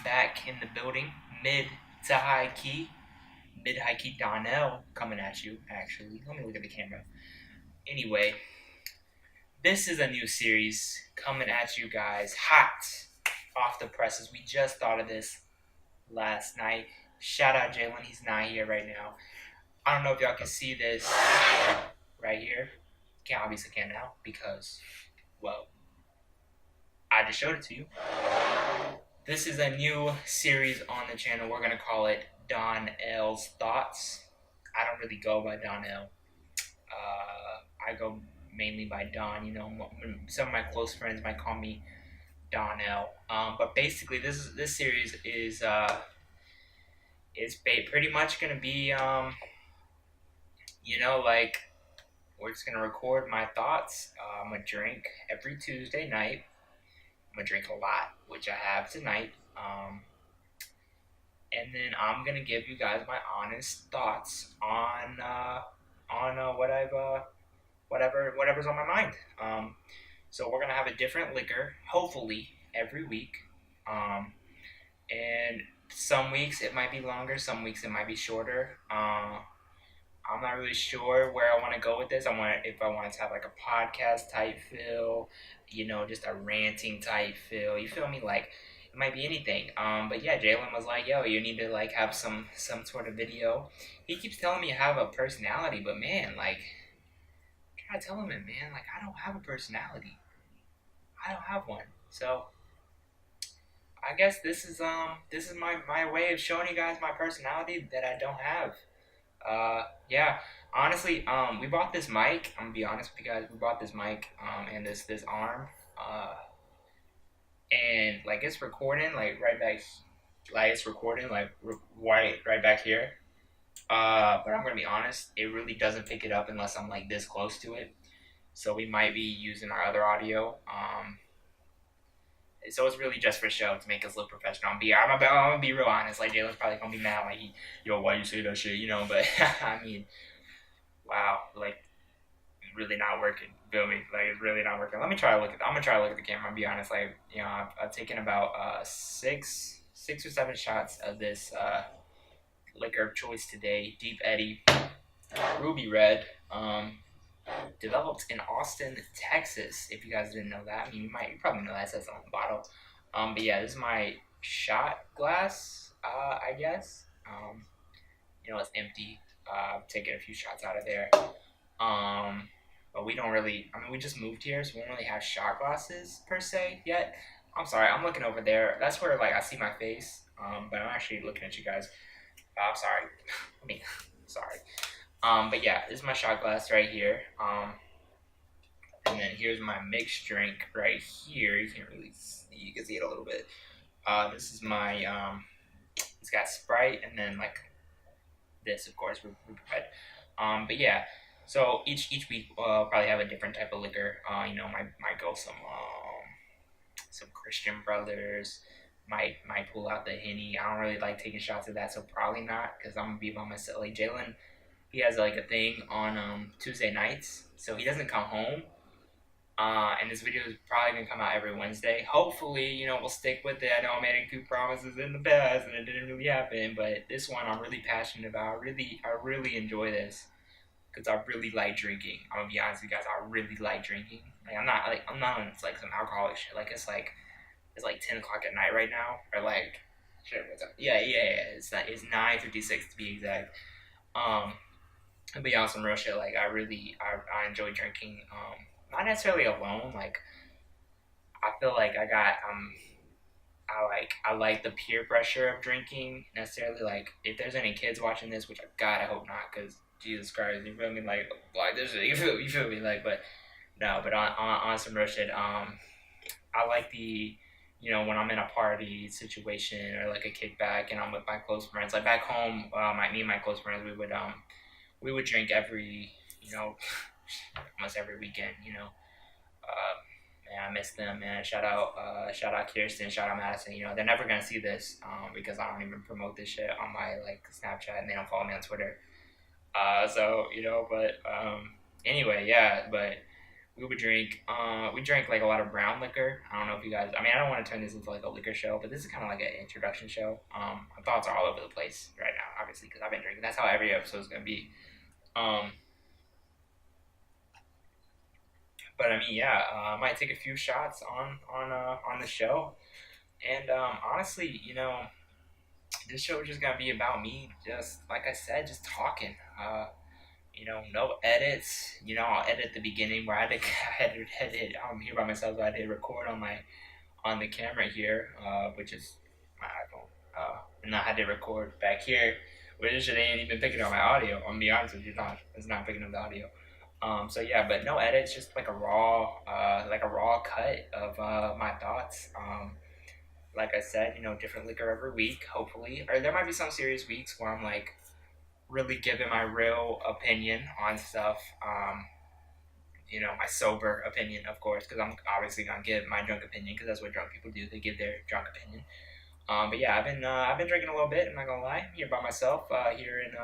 I'm back in the building, mid to high key, mid high key DonL coming at you. Actually, let me look at the camera. Anyway, this is a new series coming at you guys, hot off the presses. We just thought of this last night. Shout out Jalen, he's not here right now. I don't know if y'all can see this right here. Obviously can't now because, well, I just showed it to you. This is a new series on the channel. We're gonna call it DonL's Thoughts. I don't really go by DonL. I go mainly by Don. You know, some of my close friends might call me DonL. But basically, this series is pretty much gonna be like we're just gonna record my thoughts. I'm gonna drink every Tuesday night. I'm gonna drink a lot, which I have tonight. And then I'm gonna give you guys my honest thoughts on whatever's on my mind. So we're gonna have a different liquor, hopefully every week. And some weeks it might be longer, some weeks it might be shorter. I'm not really sure where I want to go with this. If I want to have like a podcast type feel, just a ranting type feel. You feel me? Like it might be anything. But yeah, Jalen was like, "Yo, you need to like have some sort of video." He keeps telling me I have a personality, but man, like, I try to tell him, man, like I don't have a personality. I don't have one. So I guess this is my way of showing you guys my personality that I don't have. Yeah, honestly, we bought this mic. I'm gonna be honest with you guys. We bought this mic, and this arm, and like it's recording, like right back, like it's recording, like right back here. But I'm gonna be honest, it really doesn't pick it up unless I'm like this close to it. So we might be using our other audio. So it's really just for show to make us look professional. I'm gonna be real honest. Like Jalen's probably gonna be mad. Like, yo, why you say that shit? But I mean, wow, like it's really not working. Feel me? Like it's really not working. I'm gonna try to look at the camera and be honest. Like, I've taken about six or seven shots of this liquor of choice today. Deep Eddy, Ruby Red. Developed in Austin, Texas. If you guys didn't know that, I mean, you probably know that. It says on the bottle. But yeah, this is my shot glass. I guess. It's empty. I've taken a few shots out of there. But we don't really. I mean, we just moved here, so we don't really have shot glasses per se yet. I'm sorry. I'm looking over there. That's where like I see my face. But I'm actually looking at you guys. I'm sorry. Sorry. But yeah, this is my shot glass right here. And then here's my mixed drink right here. You can see it a little bit. This is my, it's got Sprite and then like this, of course, Ruby Red. But yeah, so each week I'll probably have a different type of liquor. Might go some Christian Brothers. Might pull out the Henny. I don't really like taking shots of that, so probably not, because I'm gonna be by myself. Like Jalen, he has like a thing on Tuesday nights, so he doesn't come home. And this video is probably gonna come out every Wednesday. Hopefully, we'll stick with it. I know I made a few promises in the past and it didn't really happen, but this one I'm really passionate about. I really enjoy this because I really like drinking. I'm gonna be honest with you guys, I really like drinking. Like I'm not on like some alcoholic shit. Like it's like 10 o'clock at night right now, or like shit. What's up? Yeah. It's 9:56 to be exact. But yeah, on some real shit, like I enjoy drinking. Not necessarily alone. Like I feel like I like the peer pressure of drinking. Necessarily, like if there's any kids watching this, which I hope not, because Jesus Christ, you feel me? Like this shit, you feel me? Like, but no, but on some real shit. I like the. When I'm in a party situation or like a kickback and I'm with my close friends, like back home, me and my close friends, we would drink almost every weekend. Man, I miss them, man. Shout out Kirsten, shout out Madison. They're never gonna see this, because I don't even promote this shit on my like Snapchat, and they don't follow me on Twitter. But anyway, yeah, but we would drink. We drank like a lot of brown liquor. I don't know if you guys. I mean, I don't want to turn this into like a liquor show, but this is kind of like an introduction show. My thoughts are all over the place right now, obviously, because I've been drinking. That's how every episode is gonna be. Um, but I mean, yeah, I might take a few shots on the show, and honestly, this show is just gonna be about me, just like I said, just talking. No edits. I'll edit the beginning where I had to edit. I'm here by myself, so I did record on the camera here, which is my iPhone. And I had to record back here, which it ain't even picking up my audio. I'm gonna be honest with you, it's not picking up the audio. So yeah, but no edits, just like a raw cut of my thoughts. Like I said, different liquor every week, hopefully. Or there might be some serious weeks where I'm like really giving my real opinion on stuff. My sober opinion, of course, because I'm obviously gonna give my drunk opinion because that's what drunk people do. They give their drunk opinion. But yeah, I've been drinking a little bit. I'm not gonna lie. I'm here by myself. Here in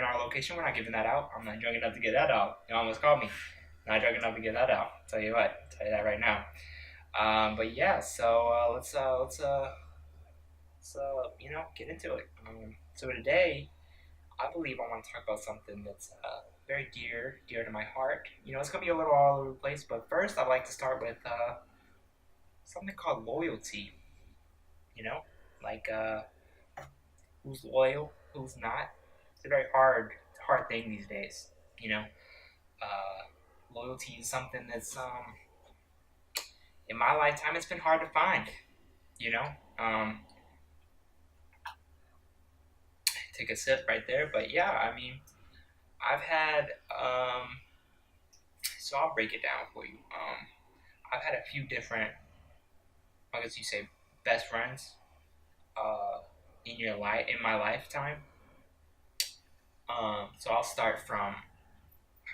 our location, we're not giving that out. I'm not drunk enough to get that out. You almost called me. Not drunk enough to get that out. Tell you what. Tell you that right now. But yeah. So let's get into it. So today, I believe I want to talk about something that's very dear to my heart. It's gonna be a little all over the place, but first I'd like to start with something called loyalty. You know, like who's loyal, who's not. It's a very hard thing these days. You know, loyalty is something that's in my lifetime it's been hard to find. You know, um, take a sip right there, but yeah, I mean, I've had so I'll break it down for you. I've had a few different, I guess you say, best friends uh, in my lifetime. So I'll start from,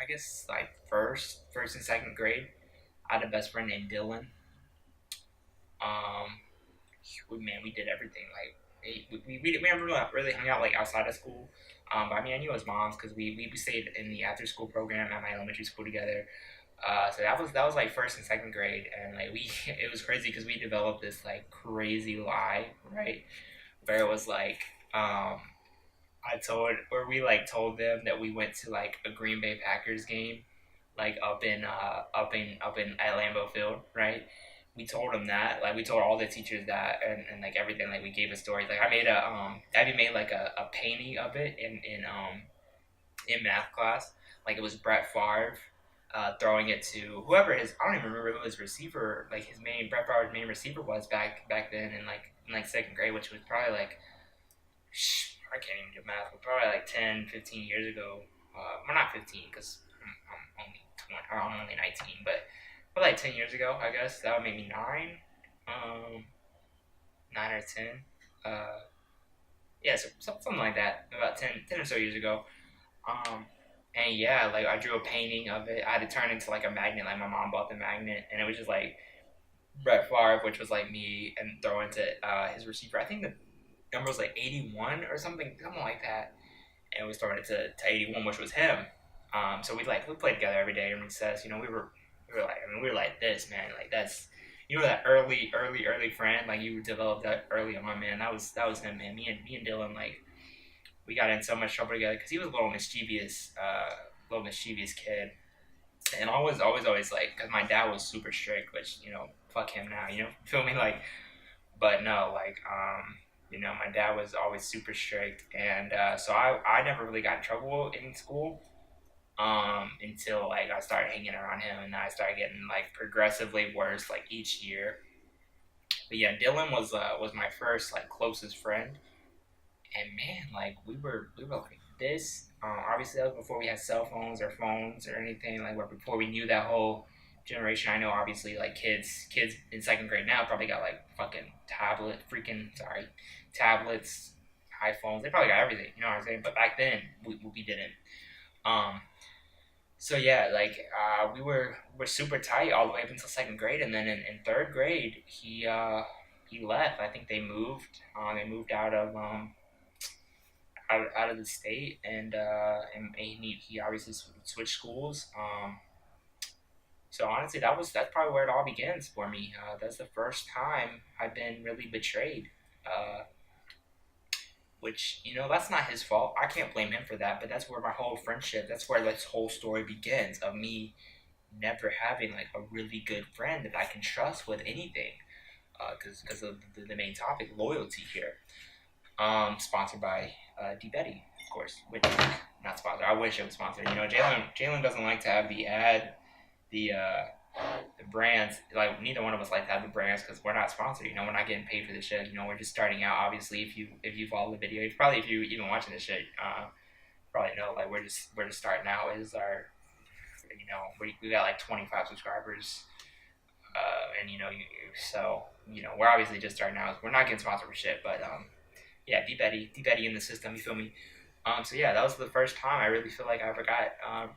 I guess, like first and second grade. I had a best friend named Dylan. Um, we did everything. Like we never really hung out like outside of school. But I mean, I knew his mom's because we stayed in the after school program at my elementary school together. So that was like first and second grade, and like we it was crazy because we developed this like crazy lie, right? Where it was like we like told them that we went to like a Green Bay Packers game, like up in at Lambeau Field, right? We told them that, like we told all the teachers that, and like everything, like we gave a story. Like Abby made like a painting of it in math class. Like it was Brett Favre throwing it to whoever his I don't even remember who his receiver like his main Brett Favre's main receiver was back then in like second grade, which was probably like I can't even do math, but probably like 10, 15 years ago. Well, not 15 because I'm only 20 or I'm only 19, but like 10 years ago, I guess that would make me um, 9 or 10. Uh, yeah, so something like that, about 10 or so years ago. Um, and yeah, like I drew a painting of it. I had to turn into like a magnet. Like my mom bought the magnet, and it was just like Brett Favre, which was like me, and throw into his receiver. I think the number was like 81 or something like that. And we started to 81, which was him. So we played together every day in recess. We were like this, man. Like that's that early friend. Like you developed that early on, man. That was him, man. Me and Dylan, like we got in so much trouble together because he was a little mischievous kid, and always like because my dad was super strict, which fuck him now, feel me, like, but no, like my dad was always super strict, and so I never really got in trouble in school until like I started hanging around him, and I started getting like progressively worse like each year. But yeah, Dylan was my first like closest friend, and man, like we were like this. Obviously, that was before we had cell phones or phones or anything. Like, before we knew that whole generation. I know, obviously, like kids in second grade now probably got like fucking tablets, iPhones. They probably got everything. You know what I'm saying? But back then, we didn't. Um, so yeah, like we were super tight all the way up until second grade, and then in third grade, he left. I think they moved. They moved out of the state, and he obviously switched schools. So honestly, that's probably where it all begins for me. That's the first time I've been really betrayed. Uh, which that's not his fault. I can't blame him for that. But that's where my whole friendship. That's where this whole story begins of me never having like a really good friend that I can trust with anything. Because of the main topic, loyalty here. Sponsored by D Betty, of course. Which not sponsored. I wish it was sponsored. Jalen doesn't like to have the brands. Like neither one of us like to have the brands because we're not sponsored. We're not getting paid for this shit. We're just starting out. Obviously, if you follow the video, if you even watching this shit, probably know like we're just starting out. Is our we got like 25 subscribers, and so we're obviously just starting out. We're not getting sponsored for shit, but yeah, D Betty in the system. You feel me? So yeah, that was the first time I really feel like I ever got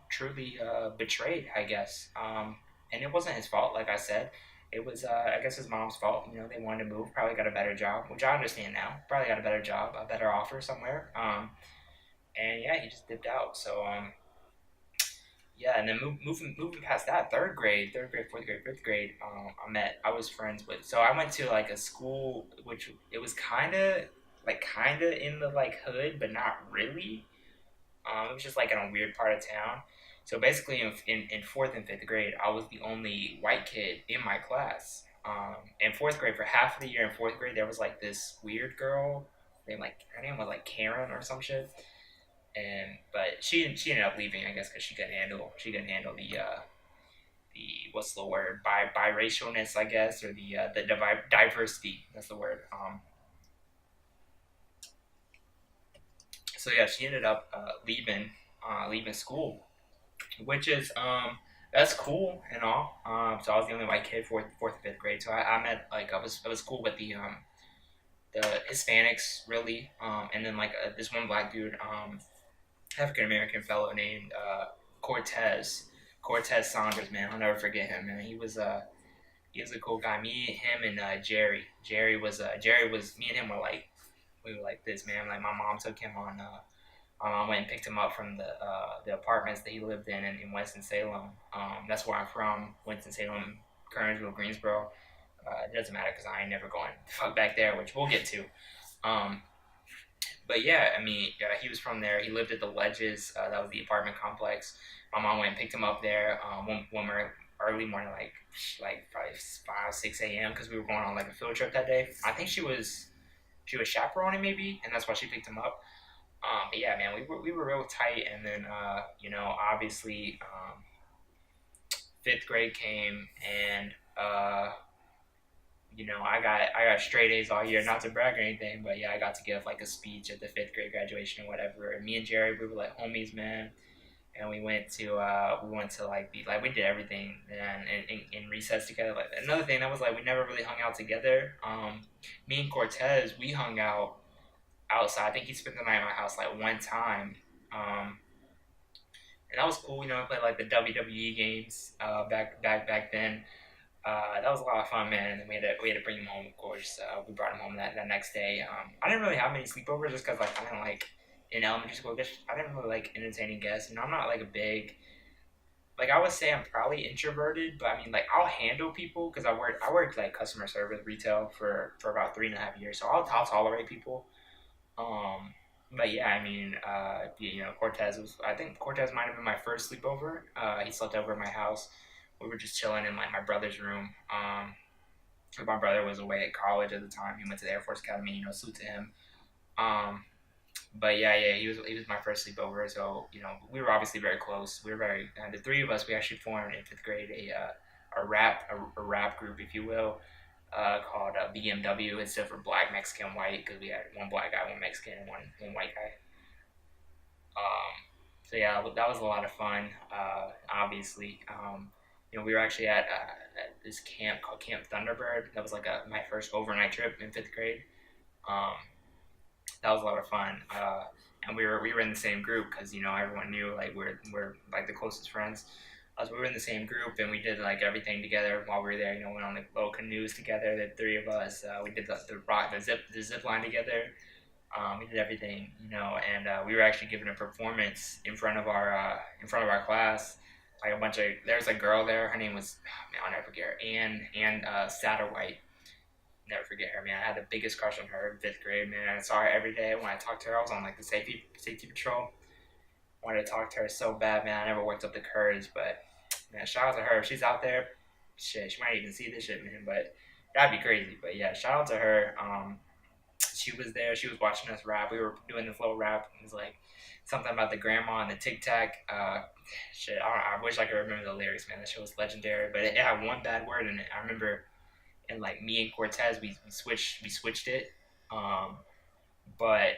truly betrayed, I guess. And it wasn't his fault, like I said. It was, I guess, his mom's fault. They wanted to move, probably got a better job, which I understand now. Probably got a better job, a better offer somewhere. And yeah, he just dipped out. So yeah, and then moving past that, third grade, fourth grade, fifth grade, I was friends with. So I went to like a school which it was kind of in the like hood, but not really. It was just like in a weird part of town. So basically, in fourth and fifth grade, I was the only white kid in my class. In fourth grade, for half of the year in fourth grade, there was like this weird girl named like her name was like Karen or some shit. And but she ended up leaving, I guess, because she couldn't handle the what's the word biracialness, I guess, or the diversity. That's the word. So yeah, she ended up leaving school, which is that's cool and all. So I was the only white kid fourth and fifth grade. So I met like I was cool with the Hispanics really, and then like this one black dude, African American fellow named Cortez Saunders. Man, I'll never forget him. Man, he was a cool guy. Me, him, and Jerry was me and him were like we were like this, man. Like my mom took him on. My mom went and picked him up from the apartments that he lived in Winston Salem. That's where I'm from, Winston Salem, Kernersville, Greensboro. It doesn't matter because I ain't never going fuck back there, which we'll get to. Um, but yeah, I mean, he was from there. He lived at the Ledges. That was the apartment complex. My mom went and picked him up there one early morning, like probably 5 6 a.m. because we were going on like a field trip that day. I think she was chaperoning maybe, and that's why she picked him up. But yeah, man, we were real tight, and then obviously fifth grade came, and I got straight A's all year. Not to brag or anything, but yeah, I got to give like a speech at the fifth grade graduation or whatever. And me and Jerry, we were like homies, man. And we went to like we did everything, and in recess together. Like another thing that was like we never really hung out together. Me and Cortez, we hung out outside. I think he spent the night at my house like one time. Um, and that was cool. We played like the WWE games back then. That was a lot of fun, man. And we had to bring him home, of course. We brought him home that next day. I didn't really have many sleepovers just because like I didn't like in elementary school. I didn't really like entertaining guests. I'm not like a big like I would say I'm probably introverted, but I mean like I'll handle people because I worked like customer service retail for about 3.5 years, so I'll tolerate people. Um, but yeah, I mean, Cortez was. I think Cortez might have been my first sleepover. He slept over at my house. We were just chilling in like my brother's room. 'Cause my brother was away at college at the time. He went to the Air Force Academy. Salute to him. Um, but yeah, he was my first sleepover. So we were obviously very close. We were the three of us. We actually formed in fifth grade a rap group, if you will, called BMW. It stood for Black, Mexican, White, because we had one black guy, one Mexican, and one white guy. Um, so yeah, that was a lot of fun. Obviously, we were actually at this camp called Camp Thunderbird. That was like my first overnight trip in fifth grade. Um, that was a lot of fun. And we were in the same group because everyone knew like we're like the closest friends. We were in the same group and we did like everything together while we were there. Went on the little canoes together. The three of us. We did the zip line together. We did everything, and we were actually giving a performance in front of our class. like a bunch of there's a girl there. Her name was man, I'll never forget her. Ann Satterwhite. Never forget her, man. I had the biggest crush on her in fifth grade, man. I saw her every day. When I talked to her, I was on like the safety patrol. I wanted to talk to her so bad, man. I never worked up the courage, but man, shout out to her. If she's out there, shit, she might even see this shit, man. But that'd be crazy. But yeah, shout out to her. She was there. She was watching us rap. We were doing this little rap. It was like something about the grandma and the tic tac. Shit, I wish I could remember the lyrics, man. That shit was legendary. But it had one bad word in it. I remember, and like me and Cortez, we switched it. Um, but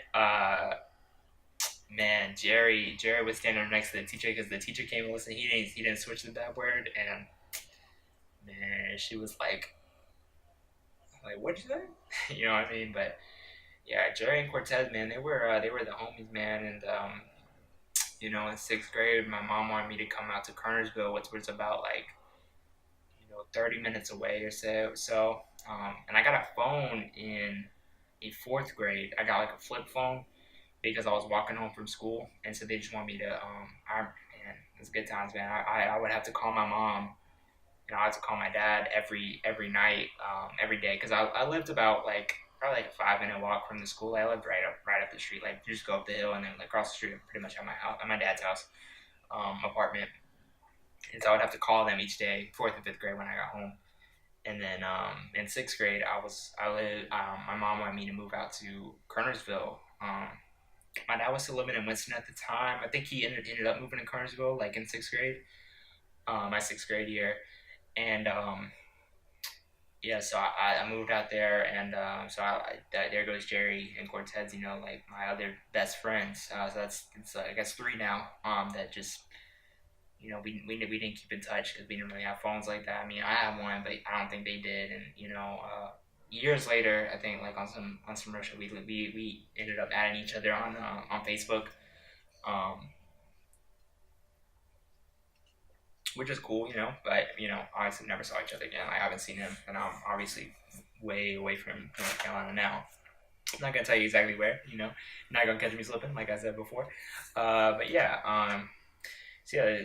man, Jerry was standing next to the teacher because the teacher came and listened. He didn't switch the bad word, and man, she was like what'd you say? You know what I mean? But yeah, Jerry and Cortez, man, they were the homies, man. And in sixth grade, my mom wanted me to come out to Kernersville, which was about like 30 minutes away or so. And I got a phone in fourth grade. I got like a flip phone because I was walking home from school, and so they just want me to. Man, it's good times, man. I would have to call my mom, and I had to call my dad every night, every day, because I lived about like probably like a 5 minute walk from the school. I lived right up the street. Like you just go up the hill and then like across the street, pretty much at my house, at my dad's house, apartment. And so I would have to call them each day, fourth and fifth grade when I got home. And then in sixth grade, my mom wanted me to move out to Kernersville. My dad was still living in Winston at the time. I think he ended up moving to Kernersville like in sixth grade, my sixth grade year. And yeah, so I moved out there, and there goes Jerry and Cortez, like my other best friends. So it's I guess three now. That just we didn't keep in touch because we didn't really have phones like that. I mean, I have one, but I don't think they did. And years later, I think like on some Russia, we ended up adding each other on Facebook, um, which is cool, But obviously never saw each other again. Like, I haven't seen him, and I'm obviously way away from North Carolina now. I'm not gonna tell you exactly where, not gonna catch me slipping, like I said before. But yeah, so yeah,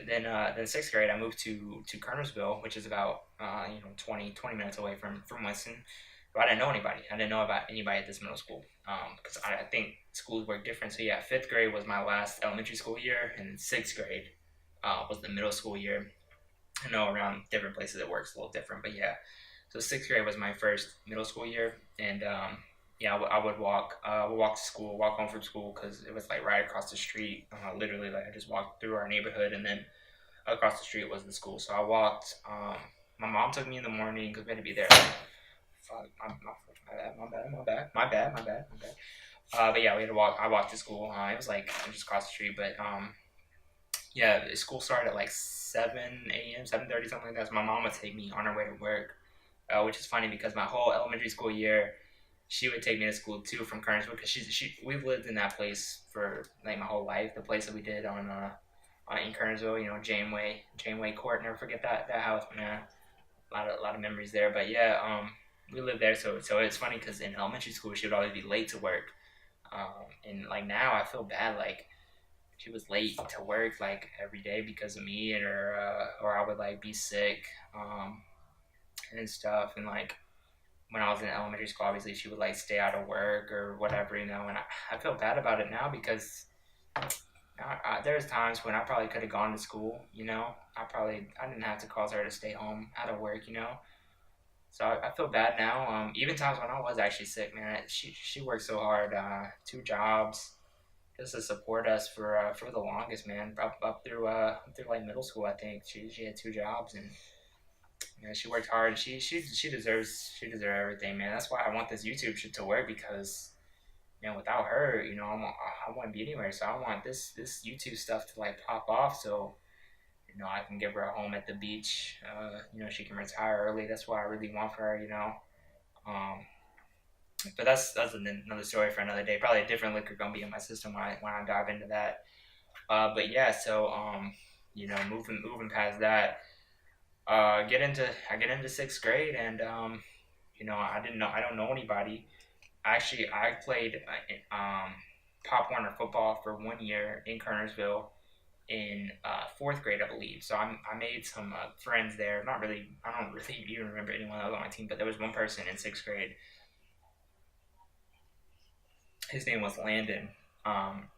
then sixth grade, I moved to Kernersville, which is about 20 minutes away from Winston. But I didn't know anybody. I didn't know about anybody at this middle school, because I think schools work different. So yeah, fifth grade was my last elementary school year, and sixth grade was the middle school year. I know around different places it works a little different, but yeah. So sixth grade was my first middle school year, and yeah, I would walk to school, walk home from school, because it was like right across the street. Literally, like I just walked through our neighborhood, and then across the street was the school. So I walked. My mom took me in the morning because we had to be there. Fuck, my bad. But yeah, we had to walk. I walked to school. It was just across the street, but yeah, the school started at like 7 a.m., 7:30, something like that. So my mom would take me on her way to work, which is funny because my whole elementary school year, she would take me to school too from Kernersville, because we've lived in that place for like my whole life. The place that we did in Kernersville, Janeway Court. Never forget that house, man. A lot of memories there. But yeah, we lived there, so it's funny because in elementary school she would always be late to work, and like now I feel bad, like she was late to work like every day because of me, or I would like be sick, and stuff, and like when I was in elementary school, obviously she would like stay out of work or whatever, and I feel bad about it now because there's times when I probably could have gone to school, I didn't have to cause her to stay home out of work, so I feel bad now. Even times when I was actually sick, man, she worked so hard, 2 jobs, just to support us for the longest, man, up through like middle school. I think she had 2 jobs, and she worked hard. She deserves everything, man. That's why I want this YouTube shit to work, because without her, I wouldn't be anywhere. So I want this YouTube stuff to like pop off, so I can give her a home at the beach. She can retire early. That's what I really want for her. But that's another story for another day. Probably a different liquor gonna be in my system when I dive into that. But yeah, so moving past that, I get into sixth grade, and I don't know anybody. Actually, I played Pop Warner football for 1 year in Kernersville, in fourth grade, I believe. So I made some friends there. Not really, I don't really even remember anyone else on my team, but there was one person in sixth grade. His name was Landon, um,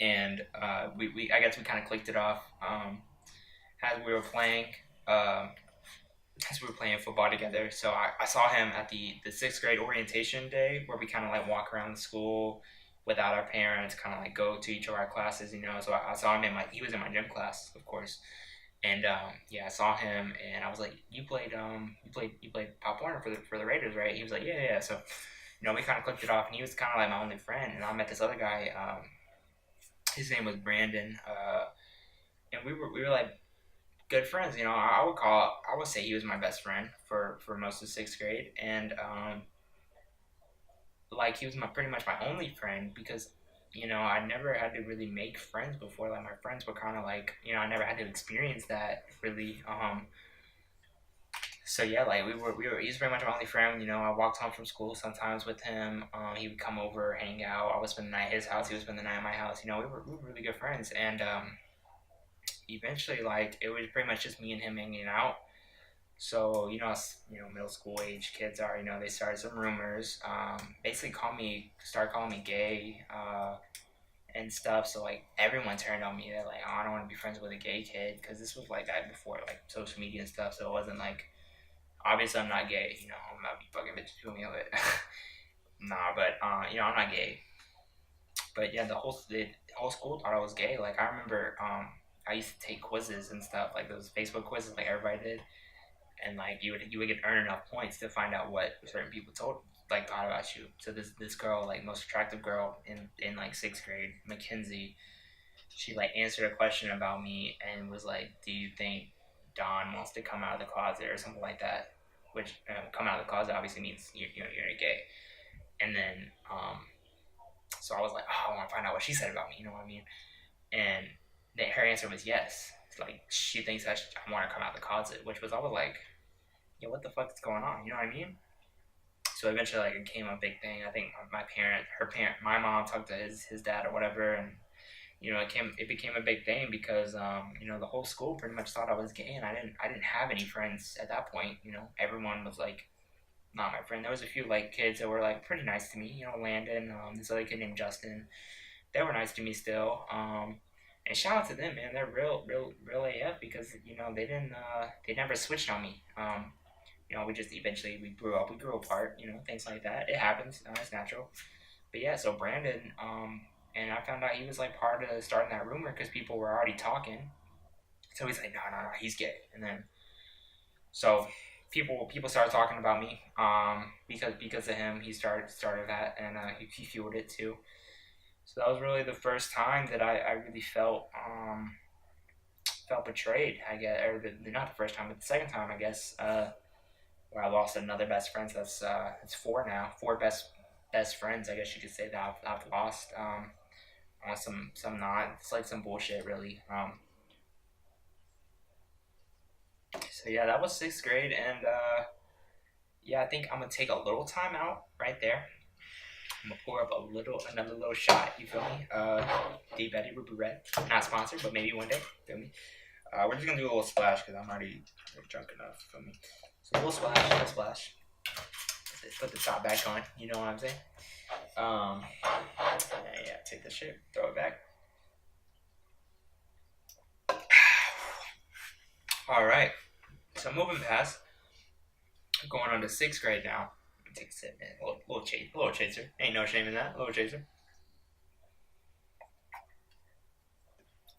and we I guess we kind of clicked it off as we were playing. Um, as we were playing football together. So I saw him at the sixth grade orientation day where we kind of like walk around the school without our parents, kind of like go to each of our classes, you know. So I saw him in my, he was in my gym class, of course. And yeah, I saw him and I was like, you played Pop Warner for the Raiders, right? He was like, yeah, yeah. So, you know, we kind of clicked it off and he was kind of like my only friend. And I met this other guy, his name was Brandon. And we were like good friends. You know, I would say he was my best friend for most of sixth grade, and like he was my pretty much my only friend because you know I never had to really make friends before. Like my friends were kind of like you know I never had to experience that really. So yeah, like we were he was pretty much my only friend. You know, I walked home from school sometimes with him. He would come over, hang out. I would spend the night at his house. He would spend the night at my house. You know, we were really good friends, and eventually like it was pretty much just me and him hanging out. So you know, middle school age kids are. You know, they started some rumors. Basically, start calling me gay, and stuff. So like everyone turned on me. They're like, oh, I don't want to be friends with a gay kid because this was like before like social media and stuff. So it wasn't like obviously I'm not gay. You know, I'm not be fucking bitches to me, but nah. But you know, I'm not gay. But yeah, the whole school thought I was gay. Like I remember, I used to take quizzes and stuff like those Facebook quizzes, like everybody did and like you would get earn enough points to find out what certain people told like thought about you. So this girl, like most attractive girl in like sixth grade, Mackenzie, she like answered a question about me and was like, "Do you think Don wants to come out of the closet or something like that?" Which come out of the closet obviously means you're gay. And then so I was like, "Oh, I want to find out what she said about me." You know what I mean? And then her answer was yes. It's like she thinks I want to come out of the closet, which was I was like, yeah, what the fuck is going on? You know what I mean? So eventually, like, it became a big thing. I think my mom talked to his dad or whatever, and you know, it became a big thing because you know, the whole school pretty much thought I was gay, and I didn't have any friends at that point. You know, everyone was like not my friend. There was a few like kids that were like pretty nice to me. You know, Landon, this other kid named Justin, they were nice to me still. And shout out to them, man. They're real AF because you know they never switched on me. You know, we just eventually we grew apart, you know, things like that. It happens, it's natural. But yeah, so Brandon, and I found out he was like part of starting that rumor because people were already talking. So he's like, no, no, no, he's gay. And then so people started talking about me, because of him. He started that, and he fueled it too. So that was really the first time that I really felt betrayed. I guess, or not the first time, but the second time, I guess. Where I lost another best friend. So that's it's four now. Four best friends, I guess you could say that I've lost. Some not. It's like some bullshit, really. So yeah, that was sixth grade, and yeah, I think I'm gonna take a little time out right there. I'm gonna pour up another little shot. You feel me? Deep Eddy Ruby Red, not sponsored, but maybe one day. Feel me? We're just gonna do a little splash because I'm already drunk enough. Feel me? So a little splash. Put the top back on. You know what I'm saying? Yeah, take this shit, throw it back. All right. So moving past, going on to sixth grade now. Take a sip, man. Little chaser. Ain't no shame in that. Little chaser.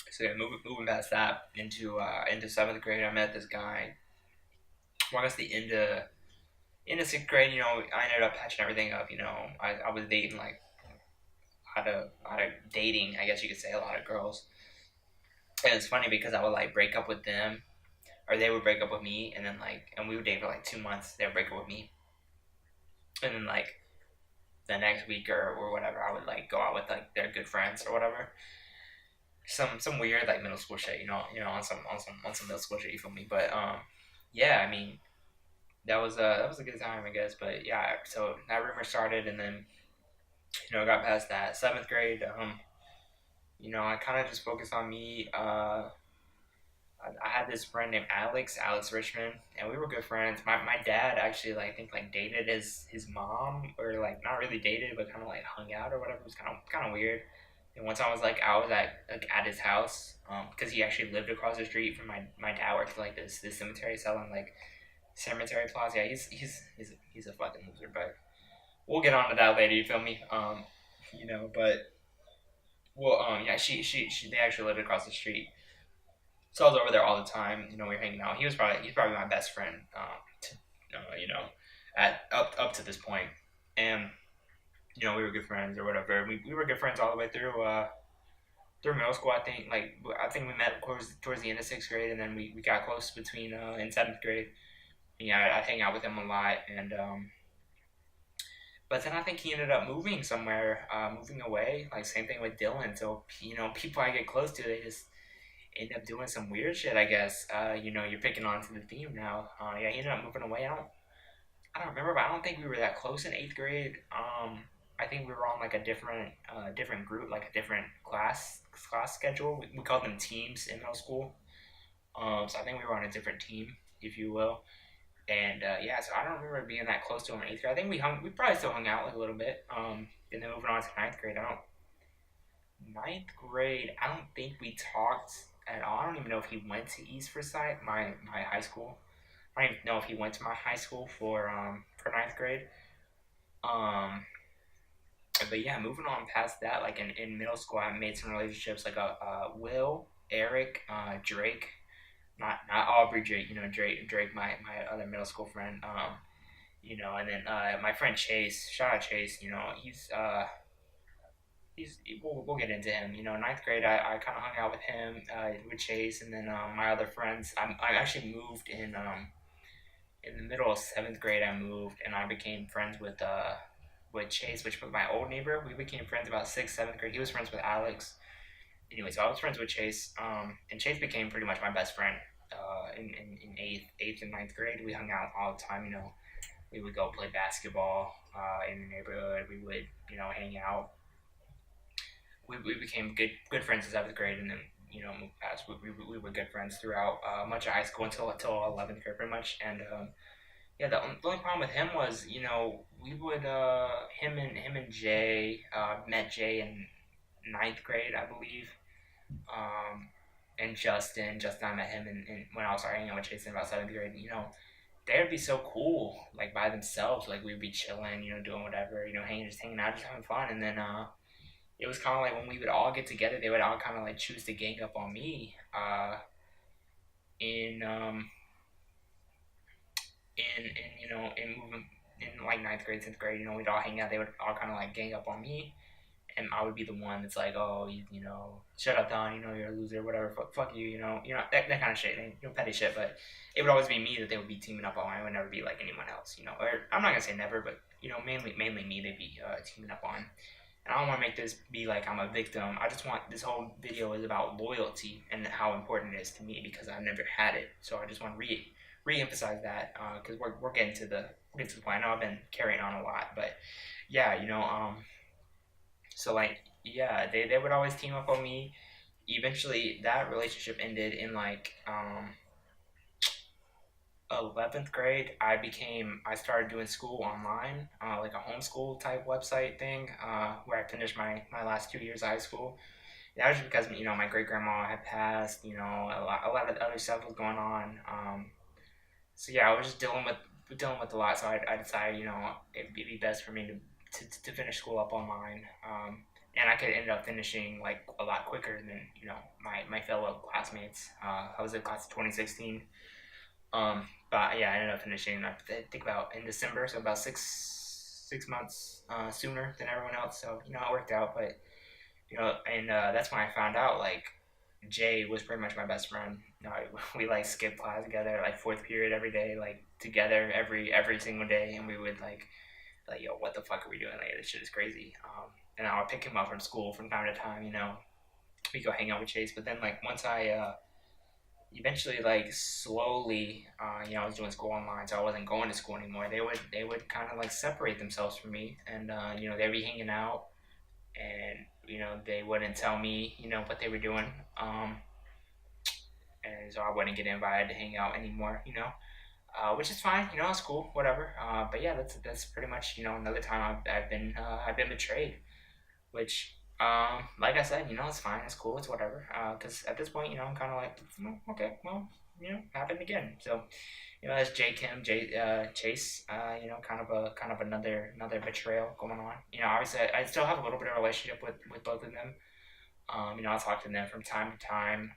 So yeah, moving past that into seventh grade, I met this guy. Well, I guess the into sixth grade, you know, I ended up patching everything up. You know, I was dating like a lot of dating, I guess you could say, a lot of girls. And it's funny because I would like break up with them, or they would break up with me, and then like, and we would date for like 2 months. They would break up with me, and then like the next week or whatever, I would like go out with like their good friends or whatever. Some weird like middle school shit, on some middle school shit. You feel me? But yeah, I mean that was a good time, I guess. But yeah, so that rumor started, and then got past that seventh grade. I kind of just focused on me. I had this friend named Alex Richmond, and we were good friends. My dad actually like I think like dated his mom, or like not really dated, but kind of like hung out or whatever. It was kind of weird. And once I was at his house, because he actually lived across the street from my dad worked at like this cemetery selling like cemetery plots. Yeah, he's a fucking loser, but we'll get on to that later. You feel me? But well, yeah, she they actually lived across the street, so I was over there all the time. We were hanging out. He's probably my best friend. At up to this point, and we were good friends or whatever. We were good friends all the way through middle school. I think we met towards the end of sixth grade, and then we got close between in seventh grade. Yeah, I'd hang out with him a lot, and but then I think he ended up moving somewhere, moving away. Like same thing with Dylan. So people I get close to, they just end up doing some weird shit. I guess. You're picking on to the theme now. Yeah, he ended up moving away. I don't remember, but I don't think we were that close in eighth grade. I think we were on like a different group, like a different class schedule. We called them teams in middle school. So I think we were on a different team, if you will. And yeah, so I don't remember being that close to him in eighth grade. I think we probably still hung out like a little bit. And then moving on to ninth grade. I don't think we talked at all. I don't even know if he went to East Forsyth, my high school. I don't even know if he went to my high school for ninth grade. Um, but yeah, moving on past that, like in middle school, I made some relationships like Will, Eric, Drake, not Aubrey Drake, Drake, my other middle school friend, and then my friend Chase, shout out Chase, we'll get into him. Ninth grade, I kind of hung out with him, with Chase, and then my other friends. I actually moved in the middle of seventh grade. I moved and I became friends with Chase, which was my old neighbor. We became friends about sixth, seventh grade. He was friends with Alex. Anyway, so I was friends with Chase, and Chase became pretty much my best friend. In eighth and ninth grade, we hung out all the time. We would go play basketball in the neighborhood. We would hang out. We became good friends in seventh grade, and then moved past. We were good friends throughout much of high school until 11th grade, pretty much. And yeah, the only problem with him was we would him and Jay met Jay in ninth grade, I believe. And Justin, I met him when I was hanging out with Chase in about seventh grade. They would be so cool, like by themselves. Like we'd be chilling, doing whatever, hanging out, just having fun. And then it was kind of like when we would all get together, they would all kind of like choose to gang up on me. In in moving in like ninth grade, tenth grade, we'd all hang out. They would all kind of like gang up on me, and I would be the one that's like, oh, shut up, Don. You're a loser, whatever. Fuck you. That kind of shit. Petty shit. But it would always be me that they would be teaming up on. It would never be like anyone else. Or I'm not gonna say never, but mainly me. They'd be teaming up on. And I don't want to make this be like I'm a victim. I just want this whole video is about loyalty and how important it is to me because I've never had it. So I just want to re-emphasize that because we're getting to the point. I know I've been carrying on a lot, but yeah, so like yeah, they would always team up on me. Eventually, that relationship ended in like 11th grade. I started doing school online, like a homeschool type website thing, where I finished my last 2 years of high school. That was just because my great grandma had passed. A lot of other stuff was going on. So yeah, I was just dealing with a lot. So I decided it'd be best for me to finish school up online. And I could end up finishing like a lot quicker than my fellow classmates. I was in class of 2016. But yeah, I ended up finishing. I think about in December, so about six months sooner than everyone else. So it worked out. But and that's when I found out like Jay was pretty much my best friend. We like skipped class together, like fourth period every day, like together every single day, and we would like yo, what the fuck are we doing? Like this shit is crazy. And I would pick him up from school from time to time. We go hang out with Chase. But then like once I eventually like slowly I was doing school online, so I wasn't going to school anymore. They would kind of like separate themselves from me, and they'd be hanging out and they wouldn't tell me what they were doing, and so I wouldn't get invited to hang out anymore. Which is fine. It's cool, whatever. But yeah, that's pretty much another time I've been betrayed. Which, like I said, it's fine, it's cool, it's whatever. Because at this point, I'm kind of like, okay, well, happened again. So, that's J Kim, Chase. Kind of another betrayal going on. Obviously, I still have a little bit of a relationship with both of them. I talk to them from time to time.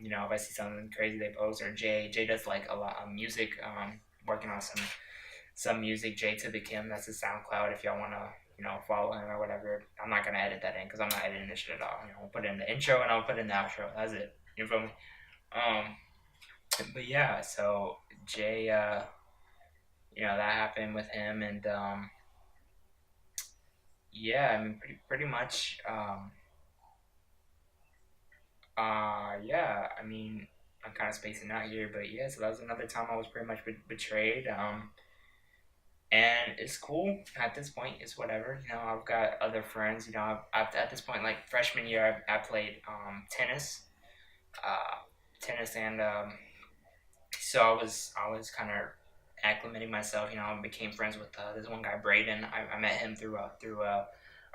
If I see something crazy they post, or Jay does like a lot of music. Working on some music. Jay to the Kim. That's his SoundCloud. If y'all wanna follow him or whatever. I'm not gonna edit that in because I'm not editing this shit at all. I'll put in the intro and I'll put in the outro. That's it. You feel me? Um, but yeah. So Jay, that happened with him, and yeah. I mean, pretty much. Yeah, I mean, I'm kind of spacing out here, but yeah, so that was another time I was pretty much betrayed. And it's cool at this point. It's whatever. I've got other friends. I've at this point, like freshman year, I played tennis, uh, and so I was kind of acclimating myself. I became friends with this one guy, Braden. I met him through a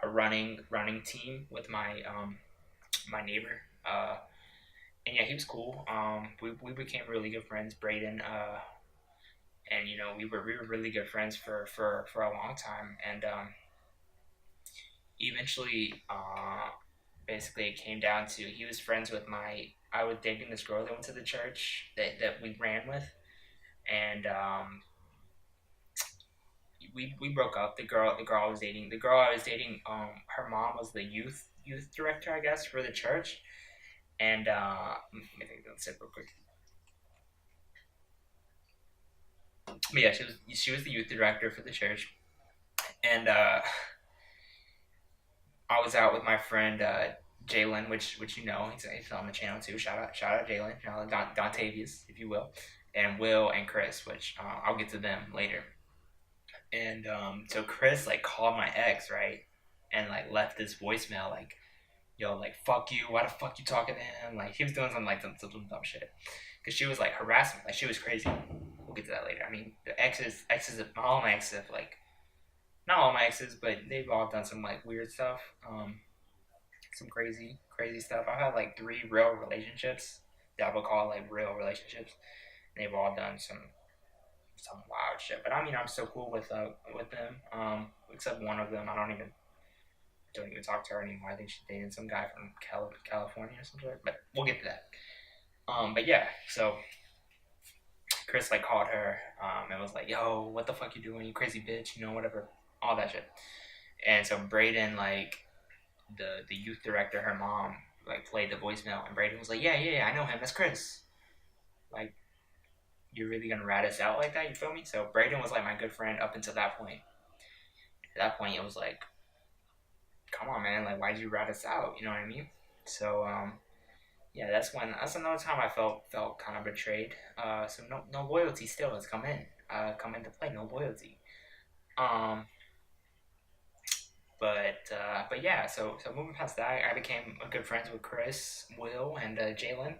running team with my neighbor. And yeah, he was cool. We became really good friends, Braden. And we were really good friends for a long time. And eventually, basically, it came down to he was friends with my. I was dating this girl that went to the church that we ran with, and we broke up. The girl I was dating, her mom was the youth director, I guess, for the church. And I think that's it real quick. But yeah, she was the youth director for the church, and I was out with my friend Jalen, which he's on the channel too. Shout out Jalen, dontaivios, if you will, and Will and Chris, which I'll get to them later. And so Chris like called my ex, right, and like left this voicemail like, yo, like fuck you, why the fuck you talking to him? Like he was doing some dumb shit, because she was like harassing me, like she was crazy. We'll get to that later. I mean, the exes of all my exes have like, not all my exes, but they've all done some like weird stuff, some crazy stuff. I've had like three real relationships that I would call like real relationships. And they've all done some wild shit. But I mean, I'm so cool with them. Except one of them, I don't even talk to her anymore. I think she's dating some guy from California or something. But we'll get to that. But yeah, so Chris like called her and was like, "Yo, what the fuck you doing? You crazy bitch? Whatever, all that shit." And so Braden, like the youth director, her mom, like played the voicemail, and Braden was like, "Yeah, yeah, yeah, I know him. That's Chris. Like, you're really gonna rat us out like that? You feel me?" So Braden was like my good friend up until that point. At that point, it was like, "Come on, man. Like, why'd you rat us out? You know what I mean?" So yeah, that's another time I felt kind of betrayed. So no loyalty still has come into play. No loyalty. Um, but yeah, so moving past that, I became a good friends with Chris, Will, and Jalen.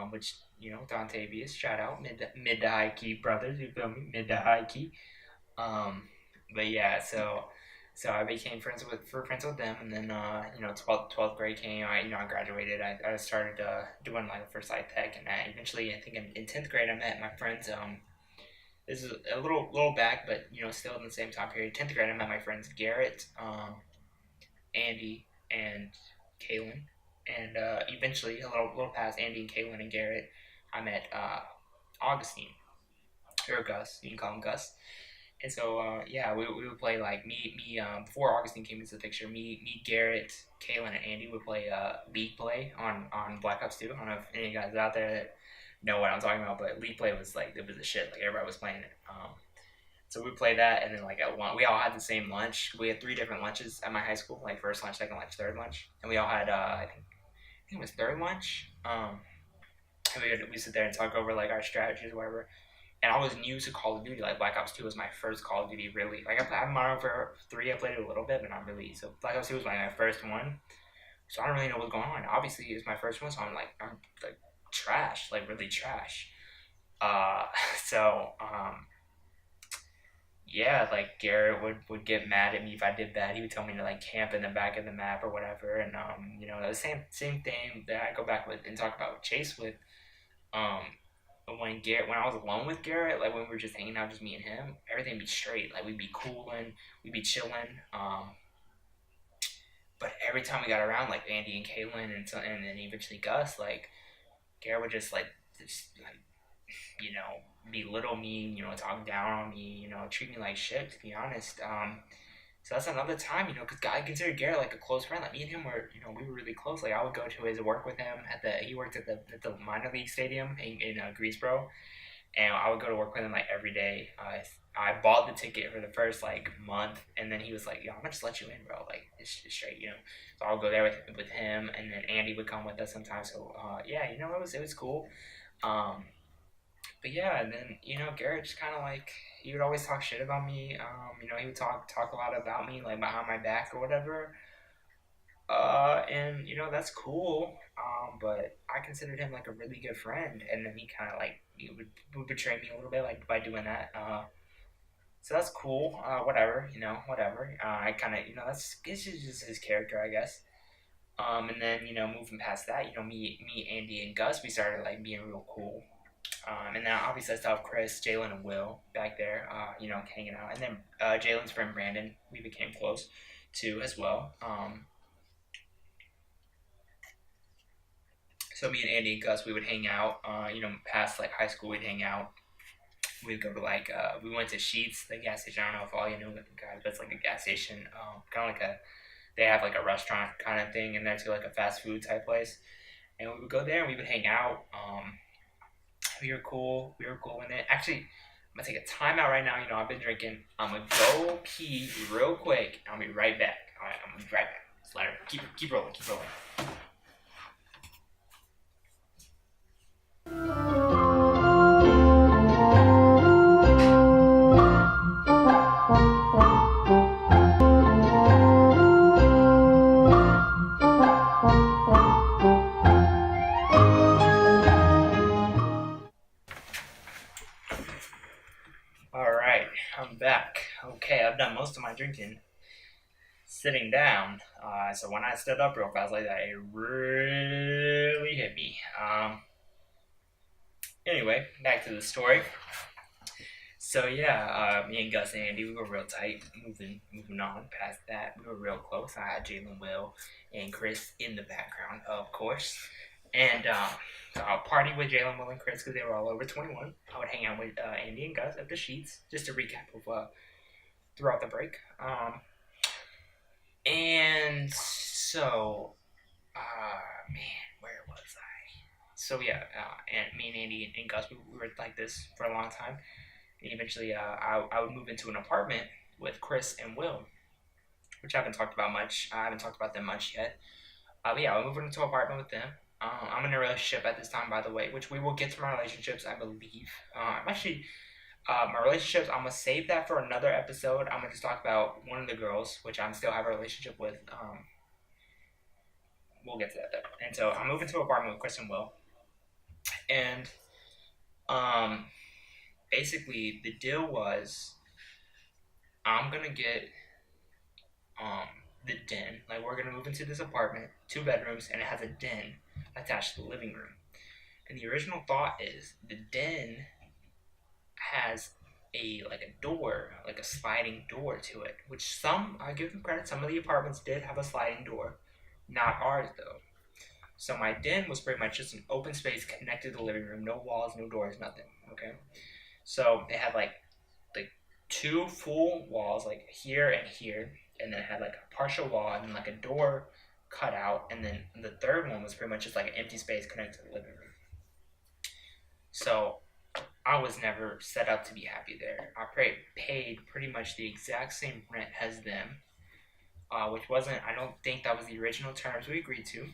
Which Dontavious, shout out mid to high key brothers. You feel me? Mid to high key. Um, but yeah, so I became friends with them, and then 12th grade came. I graduated. I started doing like first light tech, and I eventually, I think in 10th grade, I met my friends. This is a little back, but still in the same time period. 10th grade, I met my friends Garrett, Andy, and Kaylin, and eventually a little past Andy and Kaylin and Garrett, I met Augustine, or Gus. You can call him Gus. And so yeah, we would play like me before Augustine came into the picture. Me, Garrett, Kaylin, and Andy would play League Play on Black Ops 2. I don't know if any of you guys out there that know what I'm talking about, but League Play was like, it was the shit. Like everybody was playing it. So we played that, and then like at one, we all had the same lunch. We had three different lunches at my high school, like first lunch, second lunch, third lunch, and we all had I think it was third lunch. And we sit there and talk over like our strategies, or whatever. and I was new to Call of Duty. Like Black Ops 2 was my first Call of Duty, really. Like I played Modern Warfare 3, I played it a little bit, but not really. So Black Ops 2 was like my first one. So I don't really know what's going on. Obviously, it's my first one, so I'm like trash, like really trash. Uh, so yeah, like Garrett would get mad at me if I did that. He would tell me to like camp in the back of the map or whatever, and the same thing that I go back with and talk about with Chase with um when I was alone with Garrett, like when we were just hanging out, just me and him, everything would be straight. Like we'd be cooling, we'd be chilling. But every time we got around, like Andy and Kaylin and then eventually Gus, like Garrett would just like belittle me, talk down on me, treat me like shit. To be honest, so that's another time, because I consider Garrett like a close friend. Like me and him were, we were really close. Like I would go to his work with him he worked at the minor league stadium in Greensboro, and I would go to work with him like every day. I bought the ticket for the first like month, and then he was like, "Yo, I'm gonna just let you in, bro. Like it's straight." So I would go there with him, and then Andy would come with us sometimes. So yeah, it was cool. Um, but yeah, and then Garrett just kind of like he would always talk shit about me. He would talk a lot about me like behind my back or whatever. And that's cool. But I considered him like a really good friend, and then he kind of like would betray me a little bit like by doing that. So that's cool. Whatever, whatever. I kind of that's it's just his character, I guess. And then moving past that, me, Andy, and Gus, we started like being real cool. And then obviously I still have Chris, Jalen, and Will back there, hanging out. And then Jalen's friend Brandon, we became close too as well. So me and Andy and Gus, we would hang out. Past like high school, we'd hang out. We'd go to like we went to Sheets, the gas station. I don't know if all you know, guys, but it's like a gas station, kind of like they have like a restaurant kind of thing in there too, like a fast food type place. And we would go there and we would hang out. We were cool. We were cool with it. Actually, I'm gonna take a timeout right now. I've been drinking. I'm gonna go pee real quick. I'll be right back. All right, I'm gonna be right back. Slider, keep rolling, keep rolling. All right, I'm back. Okay, I've done most of my drinking sitting down. So when I stood up real fast like that, it really hit me. Anyway, back to the story. So yeah, me and Gus and Andy, we were real tight. Moving on past that, we were real close. I had Jalen, Will, and Chris in the background, of course. And so I'll party with Jalen, Will, and Chris because they were all over 21. I would hang out with Andy and Gus at the Sheets, just to recap of throughout the break. And so, man, where was I? So yeah, and me and Andy and Gus, we were like this for a long time. And eventually, I would move into an apartment with Chris and Will, which I haven't talked about much. I haven't talked about them much yet. But yeah, I moved into an apartment with them. I'm in a relationship at this time, by the way, which we will get to my relationships, I believe. My relationships, I'm going to save that for another episode. I'm going to just talk about one of the girls, which I still have a relationship with. We'll get to that though. And so I moved into an apartment with Chris and Will. And basically the deal was I'm going to get the den. Like we're going to move into this apartment, 2 bedrooms, and it has a den attached to the living room. And the original thought is the den has a door, like a sliding door to it, which I give them credit, some of the apartments did have a sliding door. Not ours though. So my den was pretty much just an open space connected to the living room, no walls, no doors, nothing. Okay. So it had like 2 full walls, like here and here, and then it had like a partial wall and then like a door cut out, and then the third one was pretty much just like an empty space connected to the living room. So I was never set up to be happy there. I paid pretty much the exact same rent as them, which wasn't, I don't think that was the original terms we agreed to.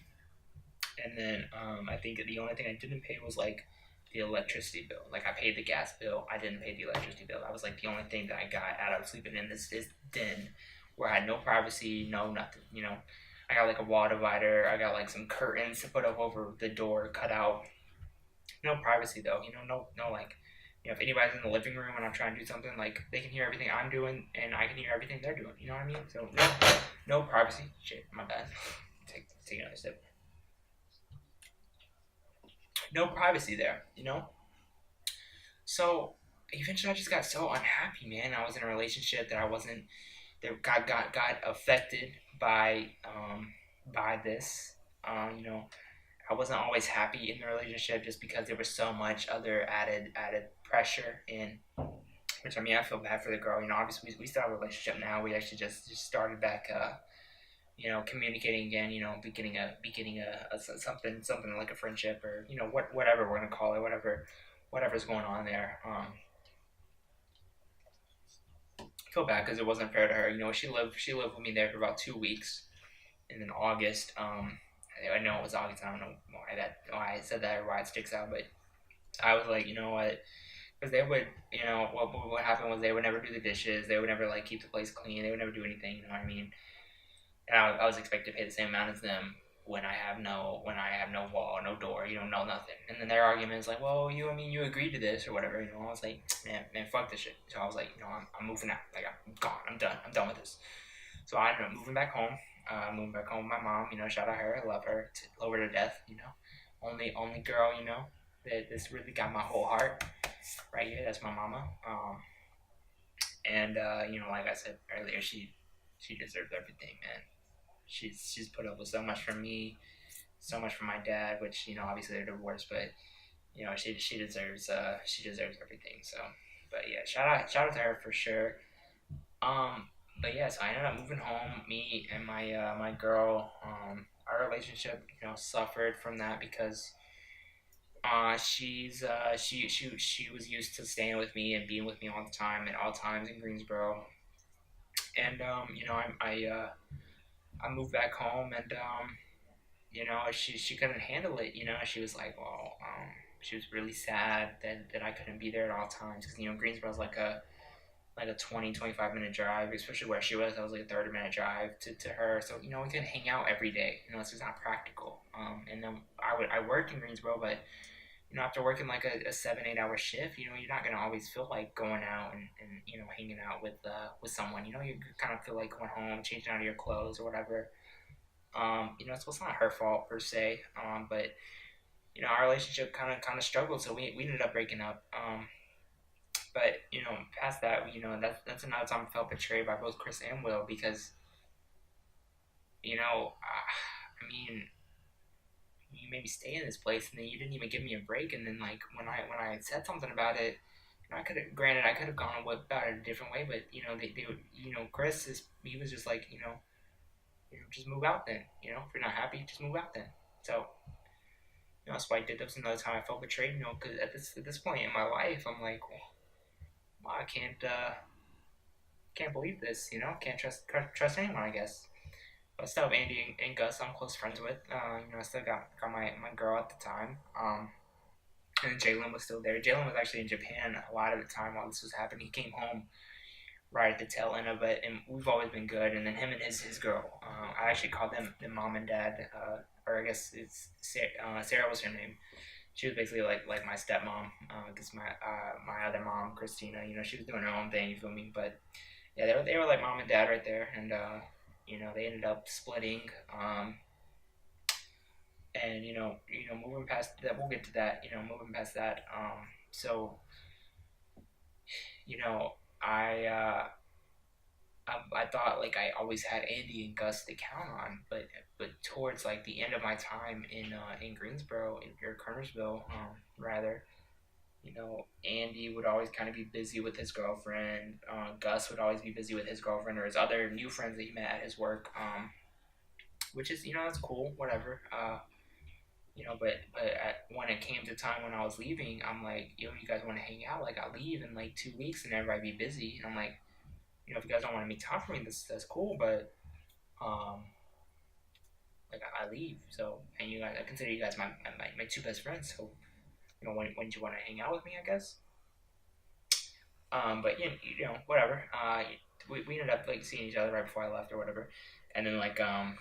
And then I think the only thing I didn't pay was like the electricity bill. Like, I paid the gas bill, I didn't pay the electricity bill. That was like the only thing that I got out of sleeping in this den where I had no privacy, no nothing. I got like a wall divider. I got like some curtains to put up over the door, cut out. No privacy though. No like. If anybody's in the living room and I'm trying to do something, like they can hear everything I'm doing and I can hear everything they're doing. You know what I mean? So no privacy. Shit, my bad. Take another sip. No privacy there. So eventually, I just got so unhappy, man. I was in a relationship that I wasn't. That got affected by this. I wasn't always happy in the relationship just because there was so much other added pressure in. Which, I mean, I feel bad for the girl. Obviously we still have a relationship now. We actually just started back. Communicating again. Beginning a something like a friendship, or whatever we're gonna call it, whatever's going on there. I feel bad because it wasn't fair to her. She lived with me there for about 2 weeks, and then August. I know it was August. I don't know why I said that or why it sticks out, but I was like, you know what? Because they would, what happened was they would never do the dishes. They would never like keep the place clean. They would never do anything. You know what I mean? And I was expected to pay the same amount as them when I have no wall, no door, no nothing. And then their argument is like, well, you agreed to this or whatever. I was like, man, fuck this shit. So I was like, I'm moving out. Like, I'm gone. I'm done with this. So I ended up moving back home. Moving back home with my mom. Shout out her. I love her. Love her to death. Only girl. That this really got my whole heart. Right here. That's my mama. And like I said earlier, she deserves everything, man. She's put up with so much from me, so much from my dad, which obviously they're divorced, but she deserves everything. So, but yeah, shout out to her for sure. But yeah, so I ended up moving home. Me and my girl, our relationship suffered from that because she was used to staying with me and being with me all the time at all times in Greensboro, and I moved back home, and she couldn't handle it. She was like, well, she was really sad that I couldn't be there at all times because Greensboro's like a 20-25 minute drive, especially where she was. That was like a 30-minute drive to her. So we couldn't hang out every day. It's just not practical. And then I worked in Greensboro, but after working like a 7-8 hour shift, you're not gonna always feel like going out and hanging out with someone. You kind of feel like going home, changing out of your clothes or whatever. So it's not her fault per se. But our relationship kind of struggled, so we ended up breaking up. But past that, that's another time I felt betrayed by both Chris and Will because I mean, you made me stay in this place and then you didn't even give me a break. And then like when I said something about it, I could have gone about it a different way, but they would, Chris he was just like, just move out then. If you're not happy, just move out then. So that's why I did. That was another time I felt betrayed. Because at this point in my life, I'm like, well, I can't believe this. Can't trust anyone, I guess. But I still have Andy and Gus I'm close friends with. I still got my girl at the time. And Jalen was still there. Jalen was actually in Japan a lot of the time while this was happening. He came home right at the tail end of it, and we've always been good. And then him and his girl, I actually called them mom and dad, or I guess it's Sarah was her name. She was basically like my stepmom, because my other mom, Christina, she was doing her own thing. You feel me? But yeah, they were like mom and dad right there, and they ended up splitting. And moving past that, we'll get to that. Moving past that. So I I thought like I always had Andy and Gus to count on, but towards like the end of my time in Greensboro or Kernersville, rather, Andy would always kind of be busy with his girlfriend. Gus would always be busy with his girlfriend or his other new friends that he met at his work. Which is that's cool, whatever. But when it came to time when I was leaving, I'm like, you guys want to hang out? Like, I'll leave in like 2 weeks and everybody be busy. And I'm like, if you guys don't want to meet time for me, that's cool. But like I leave. So, and I consider you guys my two best friends. So when you want to hang out with me, I guess. But whatever. We ended up like seeing each other right before I left or whatever, and then like I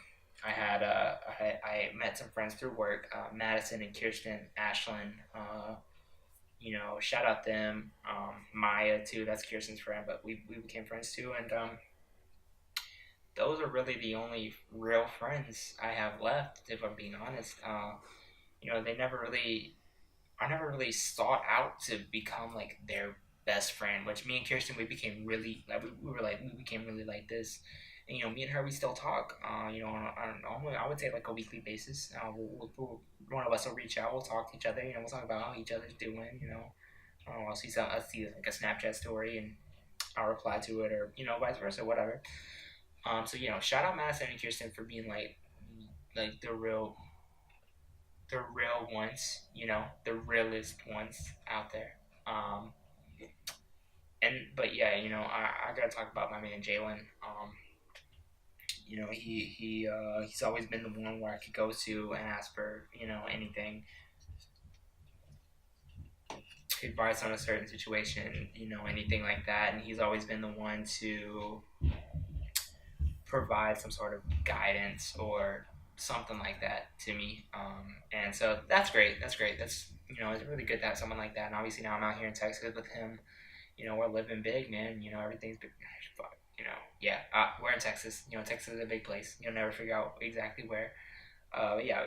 met some friends through work, Madison and Kirsten, Ashlyn. Shout out them. Maya too. That's Kirsten's friend, but we became friends too, and those are really the only real friends I have left. If I'm being honest, they never really I never really sought out to become like their best friend. Which me and Kirsten, we became really like we became really like this. And me and her, we still talk. On I would say like a weekly basis. One of us will reach out. We'll talk to each other. We'll talk about how each other's doing. I'll see like a Snapchat story and I'll reply to it, or vice versa, whatever. So shout out Madison and Kirsten for being like the real ones, the realest ones out there. Um, but yeah, I gotta talk about my man Jalen. He's always been the one where I could go to and ask for anything, advice on a certain situation, anything like that, and he's always been the one to provide some sort of guidance or something like that to me. And so that's great. That's great. It's really good to have someone like that. And obviously now I'm out here in Texas with him. We're living big, man. Everything's big. Yeah. We're in Texas. Texas is a big place. You'll never figure out exactly where. Yeah.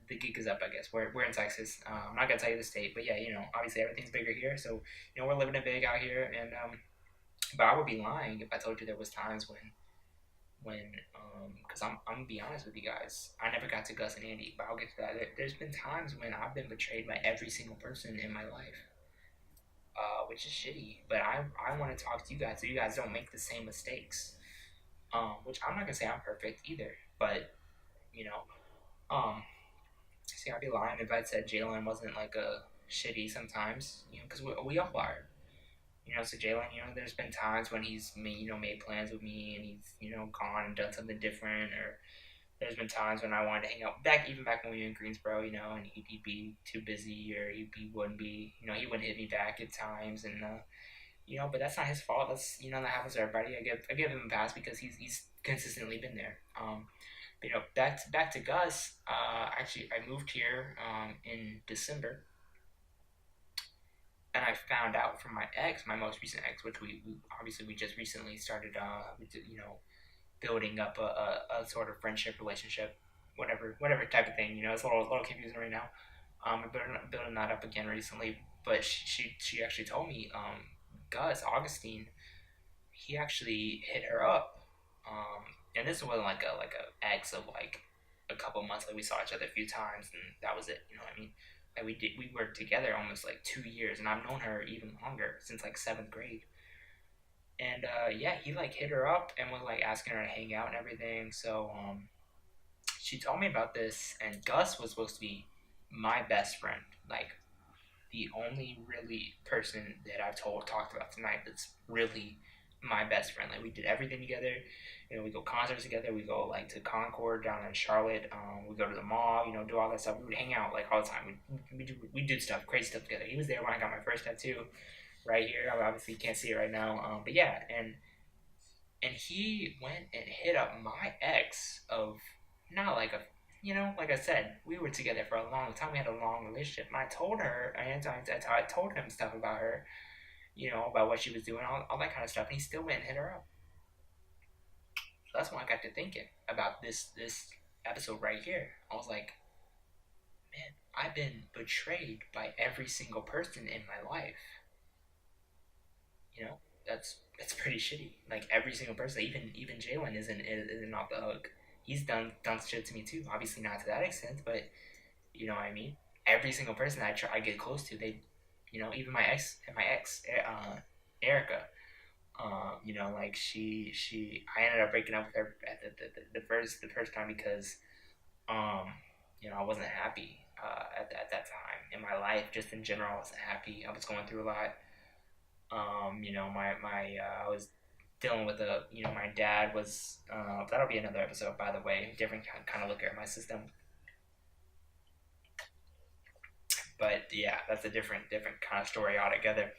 The gig is up, I guess. We're in Texas. I'm not gonna tell you the state, but yeah, obviously everything's bigger here. So we're living it big out here, and but I would be lying if I told you there was times when because I'm gonna be honest with you guys, I never got to Gus and Andy, but I'll get to that. There's been times when I've been betrayed by every single person in my life, which is shitty. But I want to talk to you guys so you guys don't make the same mistakes. Which I'm not gonna say I'm perfect either, but you know, um, see, I'd be lying if I said Jalen wasn't like a shitty sometimes, because we all are. So Jalen, there's been times when he's made plans with me and he's gone and done something different, or there's been times when I wanted to hang out even back when we were in Greensboro, and he'd be too busy, or he wouldn't be, he wouldn't hit me back at times, and but that's not his fault. That's that happens to everybody. I give him a pass because he's consistently been there. But back to Gus. Actually, I moved here in December, and I found out from my ex, my most recent ex, which we obviously we just recently started, building up a sort of friendship relationship, whatever type of thing. It's a little confusing right now. I'm building that up again recently, but she actually told me, Gus Augustine, he actually hit her up, and this wasn't like a ex of like a couple months. Like we saw each other a few times, and that was it. You know what I mean? Like we worked together almost like 2 years, and I've known her even longer, since like seventh grade. And yeah, he like hit her up and was like asking her to hang out and everything. So she told me about this, and Gus was supposed to be my best friend, like the only really person that I've talked about tonight that's really my best friend. Like we did everything together. We go concerts together. We go like to Concord down in Charlotte. We go to the mall. Do all that stuff. We would hang out like all the time. We do stuff, crazy stuff together. He was there when I got my first tattoo, right here. I obviously can't see it right now. But yeah, and he went and hit up my ex of not like a like I said, we were together for a long time. We had a long relationship. And I told her, I told him stuff about her, about what she was doing, all that kind of stuff. And he still went and hit her up. So that's when I got to thinking about this episode right here. I was like, man, I've been betrayed by every single person in my life. That's pretty shitty. Like every single person, even Jalen isn't off the hook. He's done shit to me too. Obviously not to that extent, but you know what I mean. Every single person I get close to, they, even my ex, Erica. Like I ended up breaking up with her at the first time because, I wasn't happy at that time in my life. Just in general, I wasn't happy. I was going through a lot. I was dealing with my dad was, that'll be another episode, by the way, different kind of look at my system. But yeah, that's a different kind of story altogether.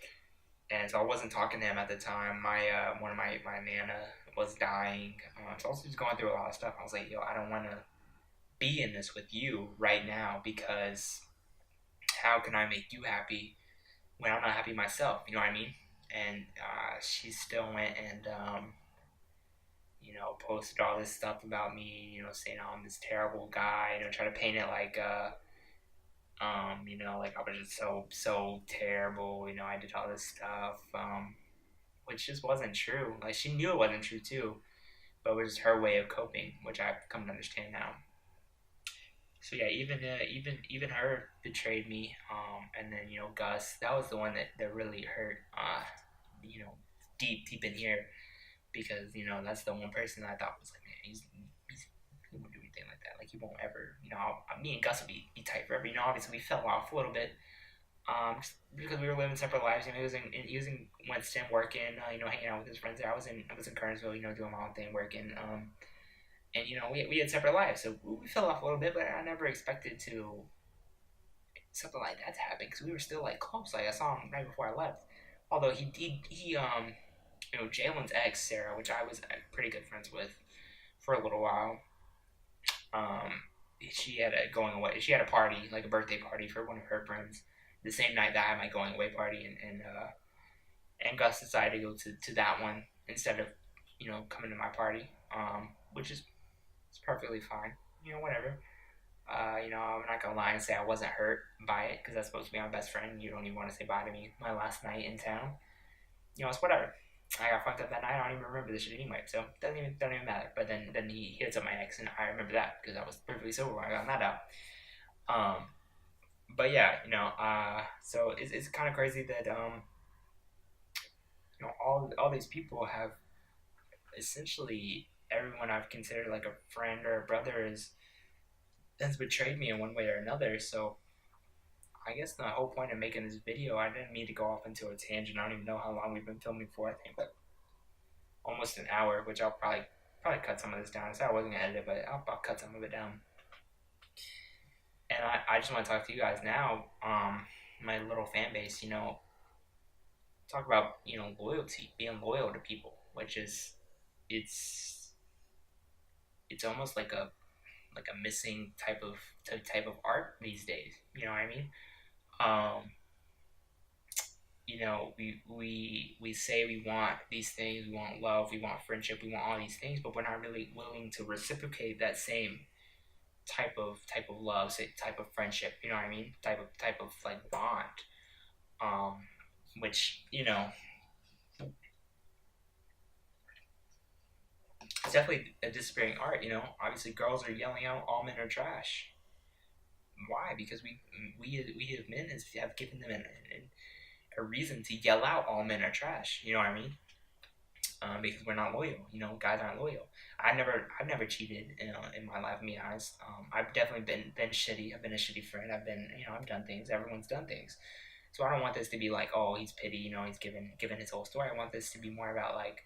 And so I wasn't talking to him at the time. My one of my nana was dying, so I was just going through a lot of stuff. I was like, yo, I don't want to be in this with you right now because how can I make you happy when I'm not happy myself? You know what I mean? And she still went and posted all this stuff about me. Saying I'm this terrible guy. Try to paint it like like I was just so terrible. I did all this stuff, which just wasn't true. Like she knew it wasn't true too, but it was her way of coping, which I've come to understand now. So yeah, even her betrayed me. And then Gus, that was the one that really hurt. Deep in here, because that's the one person that I thought was like, man, he won't do anything like that. Like he won't ever. Me and Gus would be tight forever. Obviously we fell off a little bit. Just because we were living separate lives. He was in Winston working. Hanging out with his friends there. I was in Kernersville. Doing my own thing, working. And we had separate lives, so we fell off a little bit. But I never expected something like that to happen because we were still like close. Like I saw him right before I left. Although he Jalen's ex Sarah, which I was pretty good friends with for a little while. She had a going away. She had a party, like a birthday party for one of her friends, the same night that I had my going away party, and Gus decided to go to that one instead of coming to my party, which is it's perfectly fine. Whatever. I'm not gonna lie and say I wasn't hurt by it because that's supposed to be my best friend. You don't even want to say bye to me my last night in town. It's whatever. I got fucked up that night. I don't even remember this shit anyway, so it doesn't even matter. But then he hits up my ex, and I remember that because I was perfectly sober when I got that out. But yeah, so it's kind of crazy that all these people have essentially everyone I've considered like a friend or a brother has betrayed me in one way or another. So I guess the whole point of making this video, I didn't mean to go off into a tangent. I don't even know how long we've been filming for. I think, but almost an hour, which I'll probably cut some of this down. So I wasn't gonna edit it, but I'll cut some of it down. And I just want to talk to you guys now, my little fan base. Talk about loyalty, being loyal to people, which is it's almost like a missing type of art these days. You know what I mean? We say we want these things, we want love, we want friendship, we want all these things, but we're not really willing to reciprocate that same type of love, say type of friendship. You know what I mean? Type of like bond. Which it's definitely a disappearing art. Obviously girls are yelling out all men are trash. Why? Because we as men have given them a reason to yell out all men are trash. You know what I mean? Because we're not loyal. Guys aren't loyal. I've never cheated in my life. To be honest, I've definitely been shitty. I've been a shitty friend. I've done things. Everyone's done things. So I don't want this to be like, oh, he's pity. He's given his whole story. I want this to be more about like,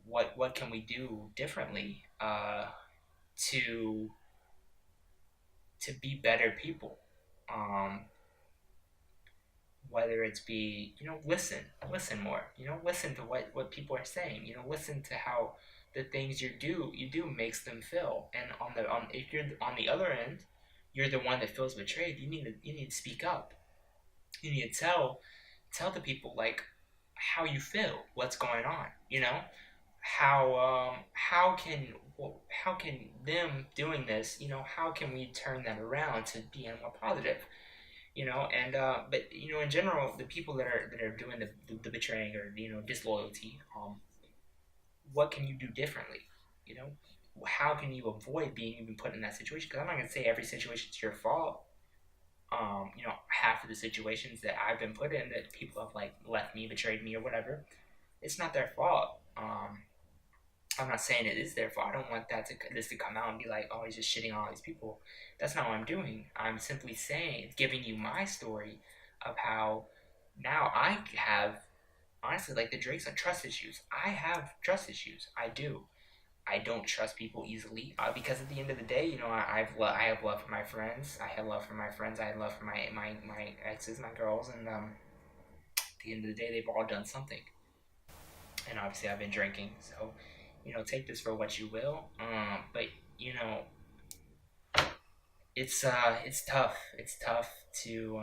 what can we do differently to be better people. Whether it's be listen more, listen to what people are saying, listen to how the things you do makes them feel. And if you're on the other end, you're the one that feels betrayed, you need to speak up. You need to tell the people like how you feel, what's going on. How can them doing this, how can we turn that around to be more positive. And but in general, the people that are doing the betraying or disloyalty, what can you do differently? How can you avoid being even put in that situation? Because I'm not gonna say every situation is your fault. Half of the situations that I've been put in that people have like left me, betrayed me, or whatever, it's not their fault. I'm not saying it is their fault. I don't want this to come out and be like, oh, he's just shitting on all these people. That's not what I'm doing. I'm simply giving you my story of how now I have, honestly, like the Drake's on trust issues. I have trust issues. I do. I don't trust people easily because at the end of the day, I have love for my friends. I had love for my friends. I had love for my exes, my girls, and at the end of the day, they've all done something. And obviously, I've been drinking, so take this for what you will. But you know, it's tough. It's tough to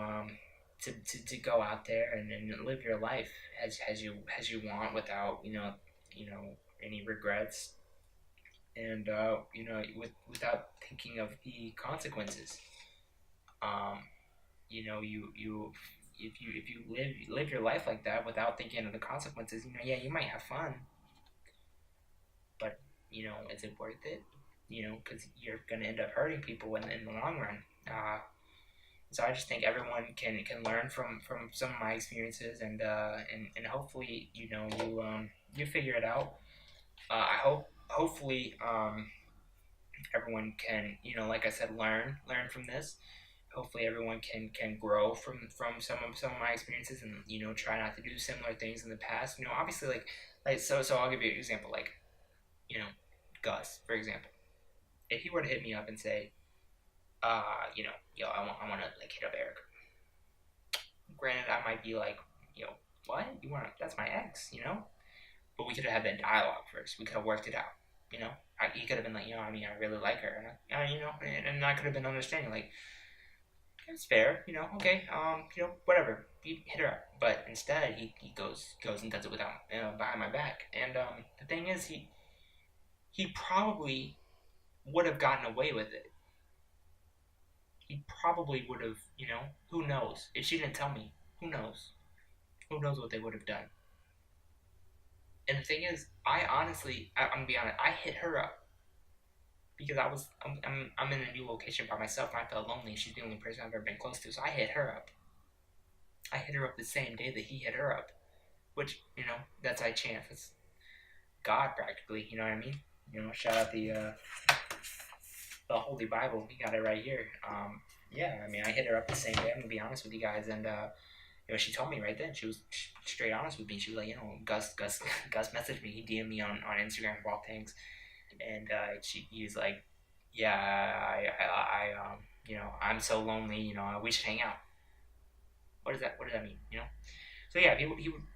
go out there and live your life as you want without you know any regrets and without thinking of the consequences. Um, you if you live your life like that without thinking of the consequences, yeah, you might have fun, but is it worth it? Because you're gonna end up hurting people in the long run. So I just think everyone can learn from some of my experiences, and hopefully you figure it out. I hopefully everyone can like I said learn from this. Hopefully everyone can grow from some of my experiences, and try not to do similar things in the past. Obviously, so I'll give you an example, like you know Gus, for example. If he were to hit me up and say, yo, I want to like hit up Eric. Granted, I might be like, yo, what? You want to? That's my ex. But we could have had that dialogue first. We could have worked it out. He could have been like, I really like her, and I could have been understanding, like, it's fair, okay, whatever, you hit her up. But instead, he goes and does it without, behind my back. And the thing is, he probably would have gotten away with it. He probably would have, who knows? If she didn't tell me, who knows? Who knows what they would have done? And the thing is, I'm gonna be honest, I hit her up because I'm in a new location by myself, and I felt lonely. She's the only person I've ever been close to, so I hit her up. I hit her up the same day that he hit her up, which that's by chance. It's God practically. You know what I mean? Shout out the Holy Bible. We got it right here. Yeah, I mean, I hit her up the same day. I'm gonna be honest with you guys, and she told me right then. She was straight honest with me. She was like, Gus messaged me. He DM'd me on Instagram of all things, and he was like, yeah, I'm so lonely. We should hang out. What does that mean? So yeah,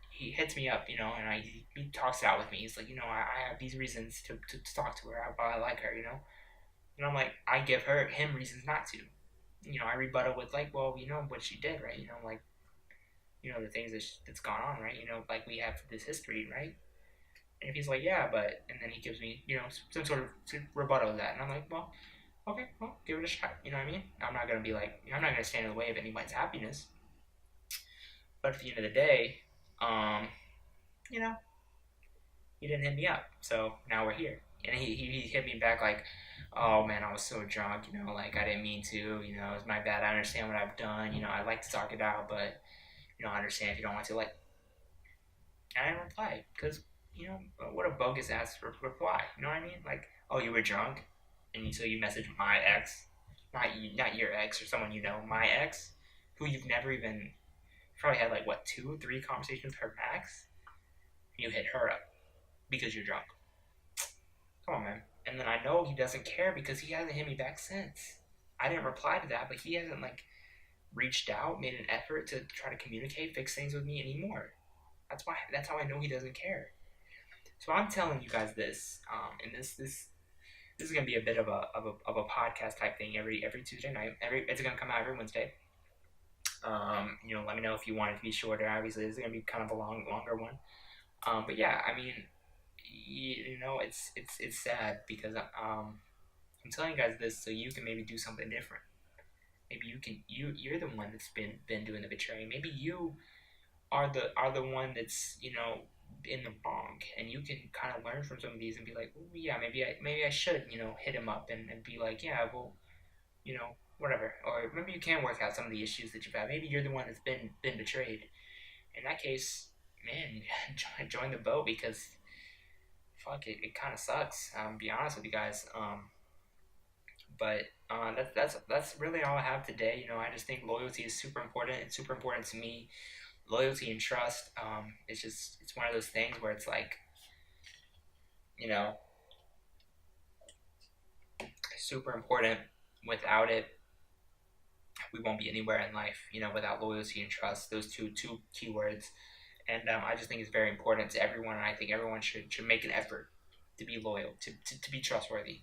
he hits me up, and he talks it out with me. He's like, I have these reasons to talk to her. I like her, and I'm like, I give him reasons not to. I rebuttal with like, well, what she did, right? Like, the things that's gone on, right? Like we have this history, right? And if he's like, yeah, but, and then he gives me, some sort of rebuttal of that, and I'm like, well, okay, well, give it a shot. You know what I mean? I'm not gonna be like, I'm not gonna stand in the way of anybody's happiness. But at the end of the day, um, you know, he didn't hit me up, so now we're here. And he hit me back like, oh man, I was so drunk, like I didn't mean to, it's my bad. I understand what I've done, I'd like to talk it out, but I understand if you don't want to. Like, I didn't reply because what a bogus ass reply. You know what I mean? Like, oh, you were drunk, and so you messaged my ex, not your ex or someone my ex, who you've never even probably had like what 2 3 conversations with her max. You hit her up because you're drunk. Come on, man. And then I know he doesn't care because he hasn't hit me back since. I didn't reply to that, but he hasn't like reached out, made an effort to try to communicate, fix things with me anymore. That's how I know he doesn't care. So I'm telling you guys this, and this is gonna be a bit of a podcast type thing every Tuesday night. It's gonna come out every Wednesday. Let me know if you want it to be shorter. Obviously, this is gonna be kind of a longer one. But yeah, I mean, it's sad because I'm telling you guys this so you can maybe do something different. Maybe you're the one that's been doing the betraying. Maybe you are the one that's in the wrong, and you can kind of learn from some of these and be like, oh, yeah, maybe I should hit him up and be like, yeah, well, whatever. Or maybe you can work out some of the issues that you've had. Maybe you're the one that's been betrayed. In that case, man, join the boat because fuck it kind of sucks. Be honest with you guys. But that's really all I have today. I just think loyalty is super important. It's super important to me. Loyalty and trust. It's one of those things where it's like, super important. Without it, we won't be anywhere in life. Without loyalty and trust, those two keywords. And I just think it's very important to everyone, and I think everyone should make an effort to be loyal, to be trustworthy.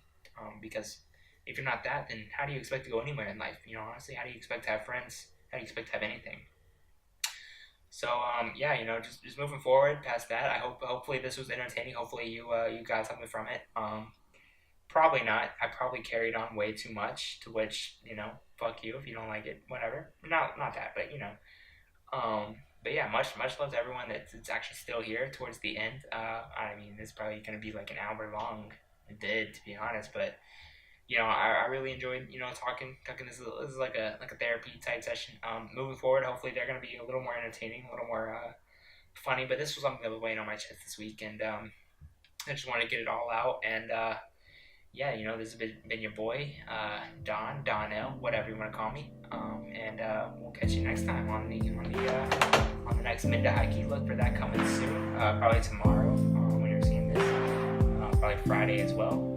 Because if you're not that, then how do you expect to go anywhere in life? Honestly, how do you expect to have friends? How do you expect to have anything? So yeah, just moving forward past that. Hopefully this was entertaining. Hopefully you got something from it. Probably not. I probably carried on way too much. To which fuck you if you don't like it. Whatever. Not that, but But yeah, much love to everyone that's actually still here towards the end. I mean, it's probably gonna be like an hour long. It did, to be honest, but I really enjoyed talking. This is like a therapy type session. Moving forward, hopefully they're gonna be a little more entertaining, a little more funny. But this was something that was weighing on my chest this week, and I just wanted to get it all out. And yeah, this has been your boy DonL, whatever you want to call me. And we'll catch you next time on the next mid to high key. Look for that coming soon. Probably tomorrow when you're seeing this. Probably Friday as well.